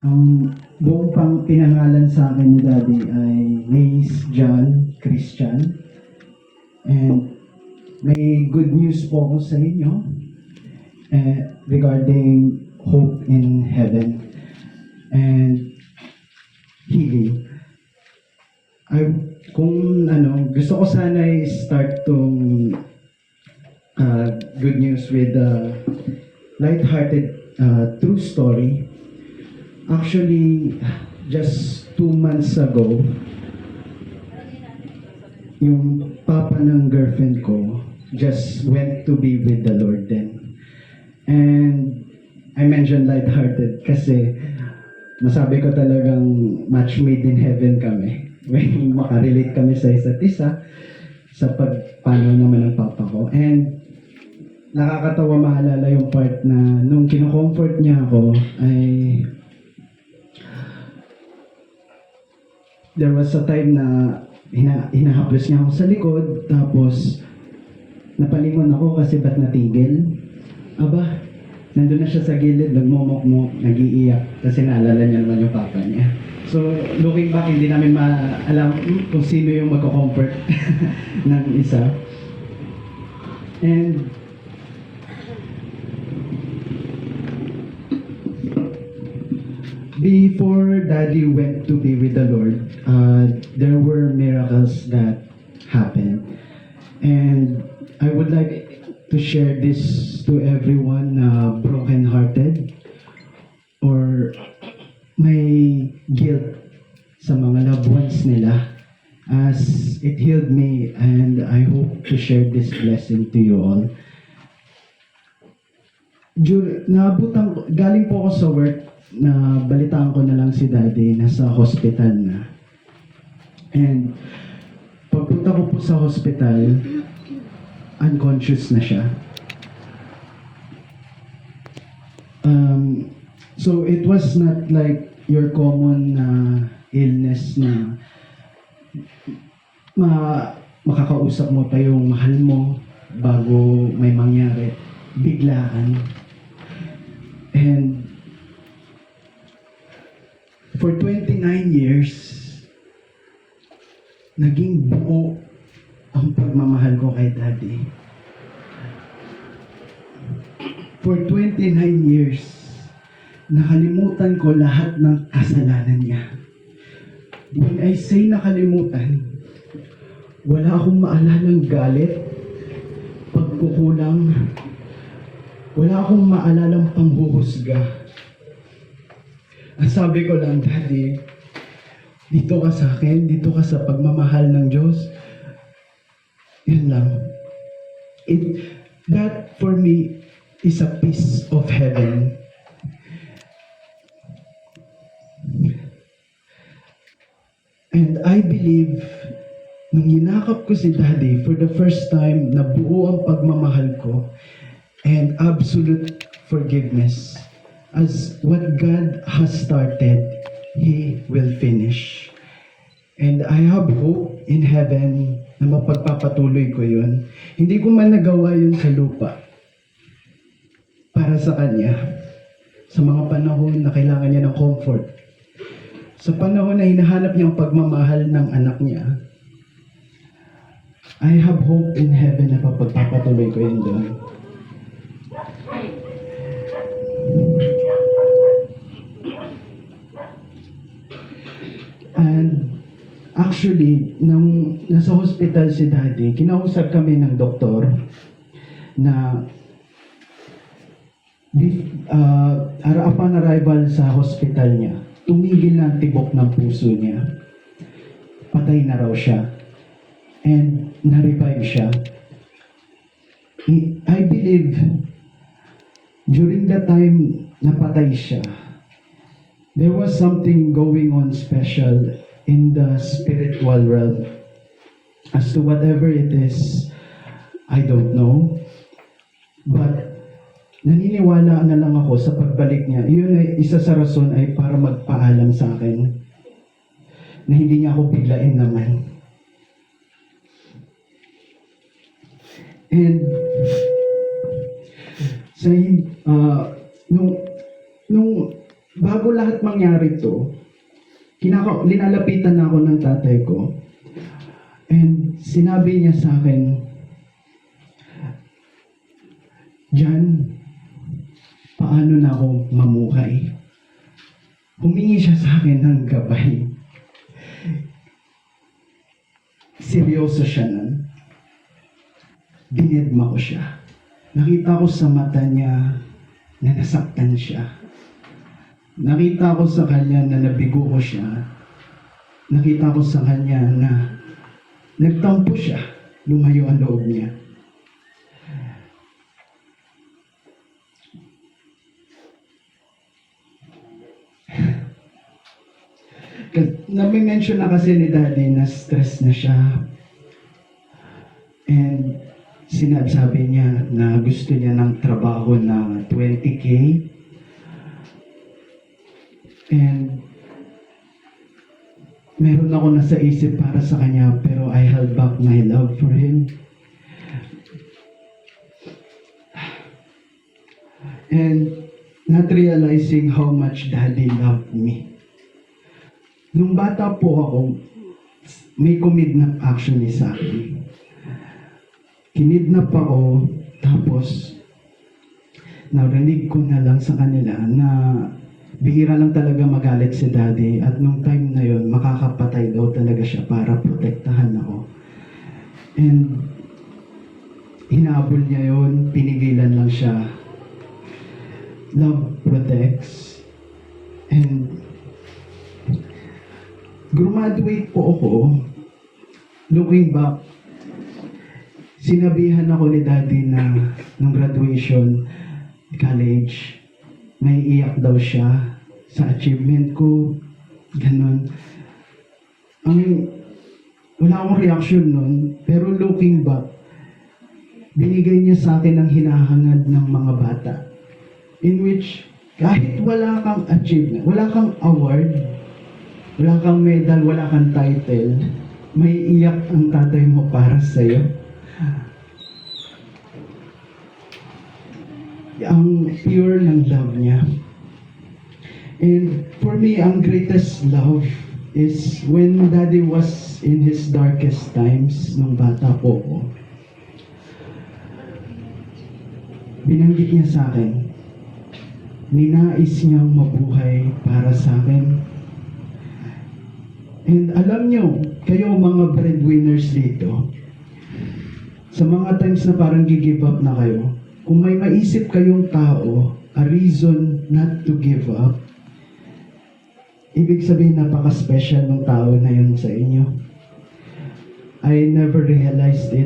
Ang buong pang pinangalan sa akin ni Daddy ay Mace John Christian. And may good news po ako sa inyo regarding hope in heaven and healing. Gusto ko sana i-start tong good news with a light-hearted true story. Actually, just 2 months ago, yung papa ng girlfriend ko just went to be with the Lord then. And I mentioned light-hearted kasi masabi ko talagang match made in heaven kami. When makarelate kami sa isa't isa sa pagpano naman ng papa ko. And nakakatawa maalala yung part na nung kino-comfort niya ako ay there was a time na hinahaplos niya ako sa likod, tapos napalingon ako kasi ba't natigil? Aba, nandun na siya sa gilid, nagmumok-mok, nag-iiyak kasi naalala niya naman yung papa niya. So, looking back, hindi namin alam kung sino yung magko-comfort ng isa. And before Daddy went to be with the Lord, there were miracles that happened. And I would like to share this to everyone broken-hearted or may guilt sa mga loved ones nila, as it healed me, and I hope to share this blessing to you all. Galing po ako sa work, na balitaan ko na lang si Daddy nasa hospital na. And pagpunta ko po sa hospital, unconscious na siya. So it was not like your common illness na makakausap mo pa yung mahal mo bago may mangyari. Biglaan. And for 29 years, naging buo ang pagmamahal ko kay Daddy. For 29 years, nakalimutan ko lahat ng kasalanan niya. When I say nakalimutan, wala akong maalalang galit, pagkukulang, wala akong maalalang panghuhusga. Ang sabi ko lang, Daddy, dito ka sa akin, dito ka sa pagmamahal ng Diyos. Yun lang. That for me is a piece of heaven. And I believe, nung yinakap ko si Daddy, for the first time, nabuo ang pagmamahal ko and absolute forgiveness. As what God has started, He will finish. And I have hope in heaven na mapagpapatuloy ko yun. Hindi ko man nagawa yun sa lupa. Para sa Kanya. Sa mga panahon na kailangan niya ng comfort. Sa panahon na hinahanap niya ang pagmamahal ng anak niya. I have hope in heaven na mapagpapatuloy ko yun doon. And actually, nung nasa hospital si Daddy, kinausap kami ng doktor na upon arrival sa hospital niya, tumigil na ang tibok ng puso niya. Patay na raw siya. And na-revive siya. I believe, during the time na patay siya, there was something going on special in the spiritual realm. As to whatever it is, I don't know. But naniniwala na lang ako sa pagbalik niya. Iyon ay isa sa rason ay para magpaalam sa akin na hindi niya ako biglain naman. And nung bago lahat mangyari to, linalapitan ako ng tatay ko. And sinabi niya sa akin, Jan, paano na ako mamuhay? Humingi siya sa akin ng gabay. Seryoso siya nun. Dinedma ko siya. Nakita ko sa mata niya na nasaktan siya. Nakita ko sa kanya na nabigo ko siya. Nakita ko sa kanya na nagtampo siya. Lumayo ang loob niya. Nami-mention na kasi ni Daddy na stress na siya. And sinasabi niya na gusto niya ng trabaho na 20K. And meron ako nasa isip para sa kanya, pero I held back my love for him. And not realizing how much Daddy loved me. Nung bata po ako, may kumidnap actually sa akin. Kinidnap ako, tapos narinig ko na lang sa kanila na bihira lang talaga magalit si Daddy, at nung time na yon makakapatay daw talaga siya para protektahan ako. And hinabol niya yon, pinigilan lang siya. Love protects. And graduate po ako. Looking back, sinabihan ako ni Daddy na nung graduation, college, may iyak daw siya sa achievement ko. Ganon. Wala akong reaction nun, pero looking back, binigay niya sa akin ang hinahangad ng mga bata. In which, kahit wala kang achievement, wala kang award, wala kang medal, wala kang title, may iyak ang tatay mo para sa'yo. Ang pure ng love niya. And for me, ang greatest love is when Daddy was in his darkest times, nung bata po ko. Binanggit niya sa akin, ninais niyang mabuhay para sa akin. And alam niyo, kayo mga breadwinners dito, sa mga times na parang gi-give up na kayo, kung may maisip kayong tao, a reason not to give up, ibig sabihin napaka-special ng tao na yun sa inyo. I never realized it